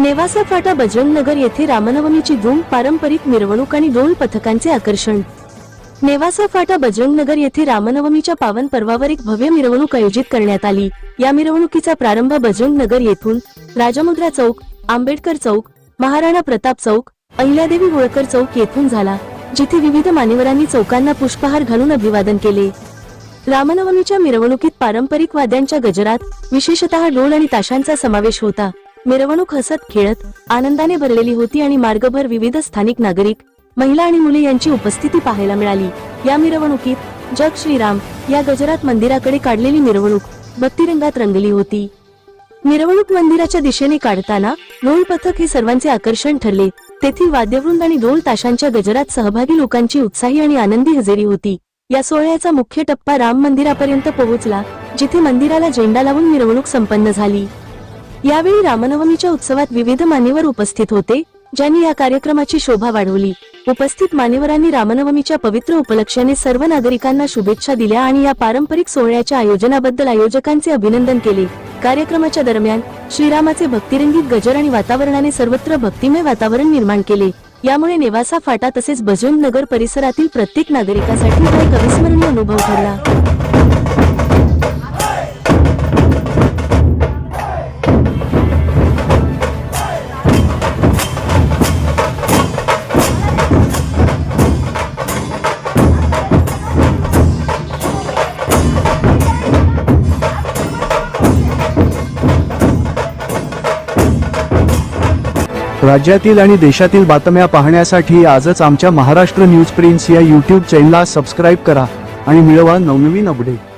नेवासा फाटा बजरंग नगर येथे रामनवमीची धूम, पारंपरिक मिरवणूक आणि ढोल पथकांचे आकर्षण। नेवासा फाटा बजरंग नगर येथे रामनवमीच्या पावन पर्वावर एक भव्य मिरवणूक आयोजित करण्यात आली। या मिरवणुकीचा प्रारंभ बजरंग नगर येथून राजमुद्रा चौक, आंबेडकर चौक, महाराणा प्रताप चौक, अहिल्यादेवी होळकर चौक येथून झाला, जिथे विविध मान्यवरांनी चौकांना पुष्पहार घालून अभिवादन केले। रामनवमीच्या मिरवणुकीत पारंपरिक वाद्यांच्या गजरात विशेषतः ढोल आणि ताशांचा समावेश होता। मिरवणूक हसत खेळत आनंदाने भरलेली होती आणि मार्गभर विविध स्थानिक नागरिक, महिला आणि मुले यांची उपस्थिती पाहायला मिळाली। या मिरवणुकीत जग श्रीराम या गजरात मंदिराकडे काढलेली मिरवणूक भक्तिरंगात रंगली होती। मिरवणूक मंदिराच्या दिशेने काढताना ढोल पथक हे सर्वांचे आकर्षण ठरले। तेथील वाद्यवृंद आणि ढोल ताशांच्या गजरात सहभागी लोकांची उत्साही आणि आनंदी हजेरी होती। या सोहळ्याचा मुख्य टप्पा राम मंदिरापर्यंत पोहोचला, जिथे मंदिराला झेंडा लावून मिरवणूक संपन्न झाली। यावेळी रामनवमीच्या उत्सवात विविध मान्यवर उपस्थित होते, ज्यांनी या कार्यक्रमाची शोभा वाढवली। उपस्थित मान्यवरांनी रामनवमीच्या पवित्र उपलक्ष्याने सर्व नागरिकांना शुभेच्छा दिल्या आणि या पारंपरिक सोहळ्याच्या आयोजनाबद्दल आयोजकांचे अभिनंदन केले। कार्यक्रमाच्या दरम्यान श्रीरामाचे भक्तिरंगित गजर आणि वातावरणाने सर्वत्र भक्तिमय वातावरण निर्माण केले। यामुळे नेवासा फाटा तसेच बजरंग नगर परिसरातील प्रत्येक नागरिकासाठी हा एक अविस्मरणीय अनुभव ठरला। राज्यातील आणि देशातील बातम्या पाहण्यासाठी आजच आमच्या महाराष्ट्र न्यूज प्रिन्स या YouTube चॅनलला सबस्क्राइब करा आणि मिळवा नवनवीन अपडेट।